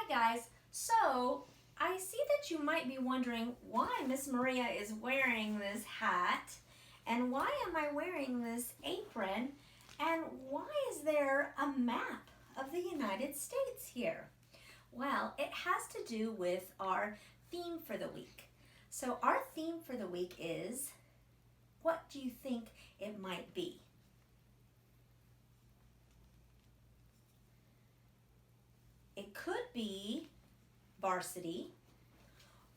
Hi guys, so I see that you might be wondering why Miss Maria is wearing this hat and why am I wearing this apron and why is there a map of the United States here? Well, it has to do with our theme for the week. So our theme for the week is, what do you think it might be? It could be varsity,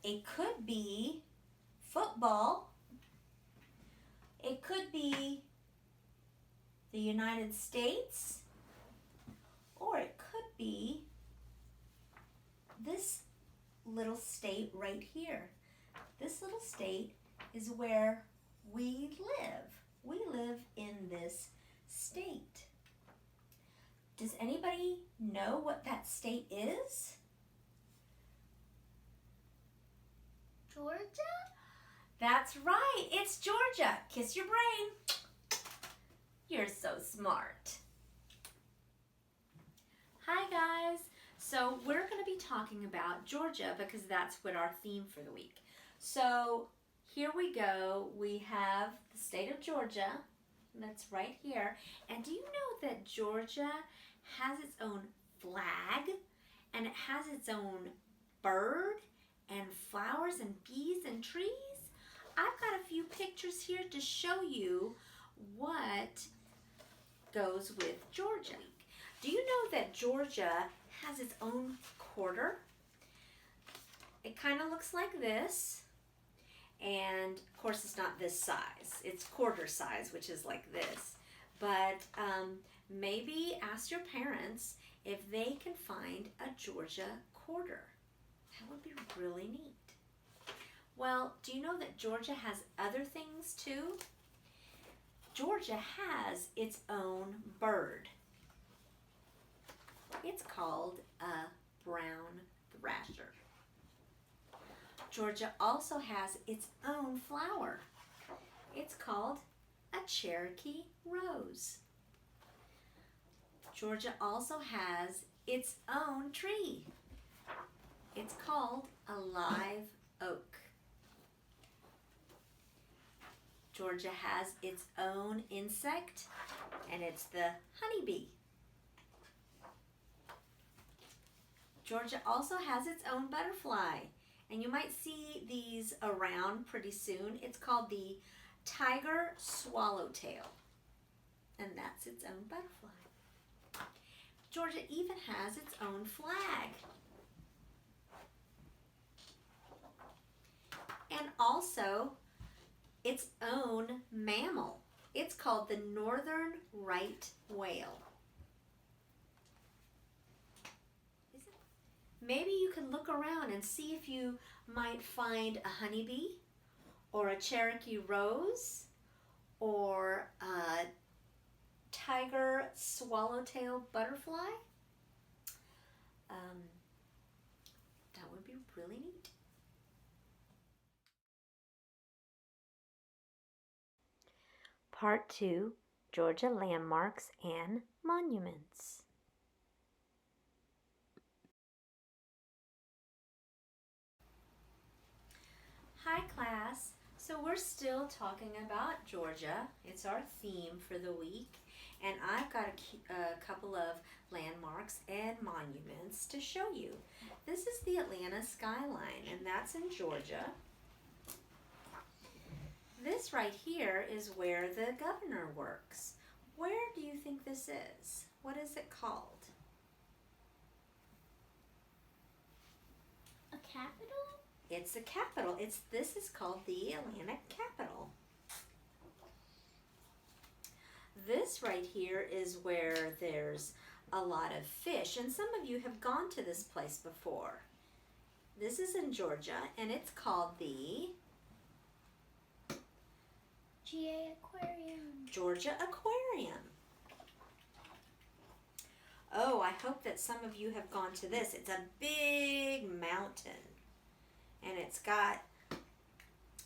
it could be football, it could be the United States, or it could be this little state right here. This little state is where we live. We live in this state. Does anybody know what that state is? Georgia? That's right, it's Georgia. Kiss your brain. You're so smart. Hi guys. So we're going to be talking about Georgia because that's what our theme for the week. So here we go. We have the state of Georgia. That's right here. And do you know that Georgia has its own flag and it has its own bird and flowers and bees and trees? I've got a few pictures here to show you what goes with Georgia. Do you know that Georgia has its own quarter? It kind of looks like this, and of course it's not this size, it's quarter size, which is like this. But maybe ask your parents if they can find a Georgia quarter. That would be really neat. Well, do you know that Georgia has other things too? Georgia has its own bird. It's called a brown thrasher. Georgia also has its own flower. It's called a Cherokee rose. Georgia also has its own tree. It's called a live oak. Georgia has its own insect, and it's the honeybee. Georgia also has its own butterfly, and you might see these around pretty soon. It's called the tiger swallowtail, and that's its own butterfly. Georgia even has its own flag. And also its own mammal. It's called the northern right whale. Maybe you can look around and see if you might find a honeybee or a Cherokee rose or a tiger swallowtail butterfly. That would be really neat. Part 2, Georgia Landmarks and Monuments. Hi class, so we're still talking about Georgia. It's our theme for the week, and I've got a couple of landmarks and monuments to show you. This is the Atlanta skyline, and that's in Georgia. This right here is where the governor works. Where do you think this is? What is it called? A capital? It's the Capitol. This is called the Atlanta Capitol. This right here is where there's a lot of fish, and some of you have gone to this place before. This is in Georgia, and it's called the Georgia Aquarium. Oh, I hope that some of you have gone to this. It's a big mountain, and it's got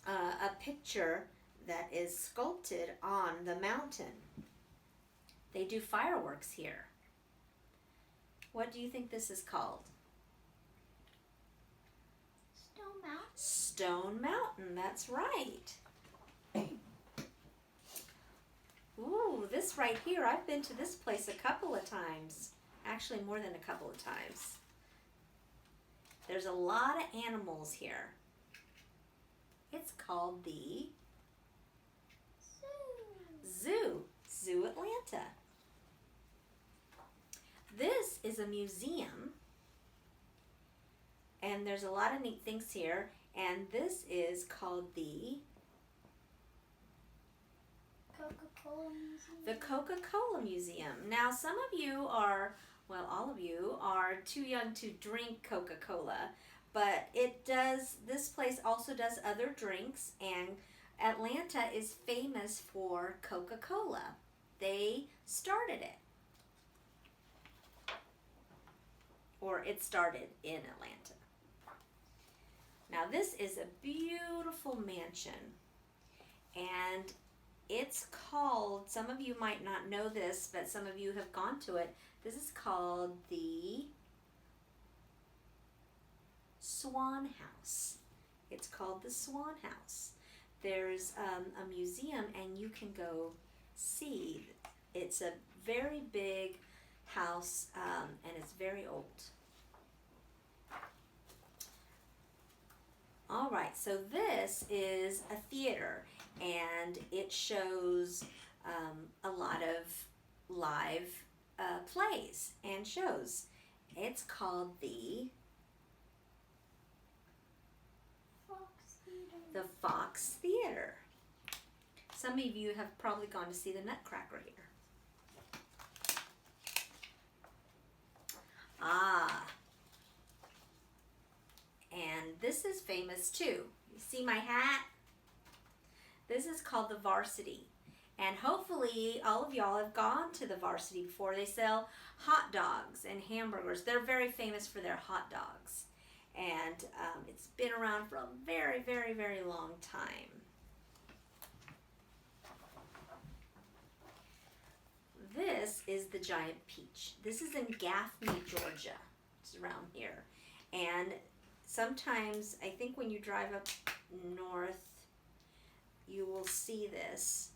a picture that is sculpted on the mountain. They do fireworks here. What do you think this is called? Mountain. Stone Mountain, that's right. Ooh, this right here, I've been to this place a couple of times. Actually, more than a couple of times. There's a lot of animals here. It's called the Zoo Atlanta. This is a museum, and there's a lot of neat things here, and this is called the Coca-Cola Museum. The Coca-Cola Museum. Now, some of you are, well, all of you are too young to drink Coca-Cola, but this place also does other drinks, and Atlanta is famous for Coca-Cola. They started it. Or it started in Atlanta. Now, this is a beautiful mansion, and it's called, some of you might not know this, but some of you have gone to it. This is called the Swann House. It's called the Swann House. There's a museum, and you can go see. It's a very big house, and it's very old. All right, so this is a theater, and it shows a lot of live plays and shows. It's called the Fox Theater. Some of you have probably gone to see the Nutcracker here. And this is famous too. You see my hat? This is called the Varsity. And hopefully all of y'all have gone to the Varsity before. They sell hot dogs and hamburgers. They're very famous for their hot dogs. And it's been around for a very, very, very long time. This is the giant peach. This is in Gaffney, Georgia. It's around here. And sometimes, I think when you drive up north, you will see this.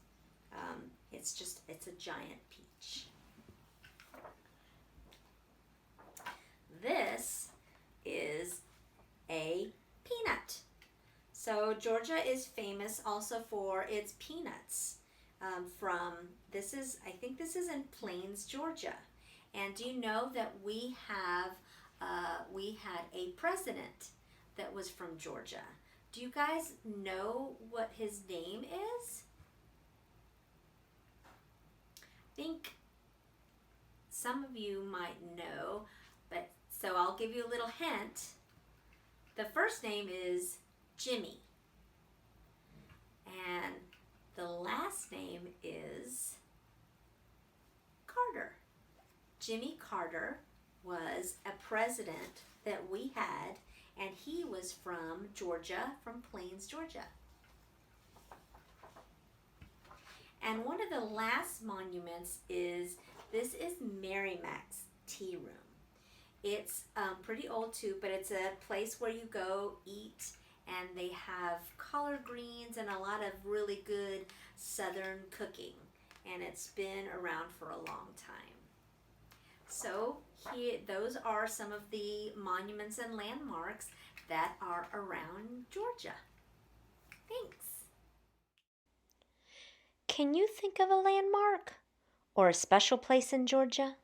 It's a giant peach. This is a peanut. So Georgia is famous also for its peanuts. I think this is in Plains, Georgia. And do you know that we had a president that was from Georgia? Do you guys know what his name is? I think some of you might know, but so I'll give you a little hint. The first name is Jimmy, and the last name is Carter. Jimmy Carter was a president that we had, and he was from Georgia, from Plains, Georgia. And one of the last monuments this is Mary Mac's Tea Room. It's pretty old too, but it's a place where you go eat, and they have collard greens and a lot of really good Southern cooking, and it's been around for a long time. So those are some of the monuments and landmarks that are around Georgia. Thanks. Can you think of a landmark or a special place in Georgia?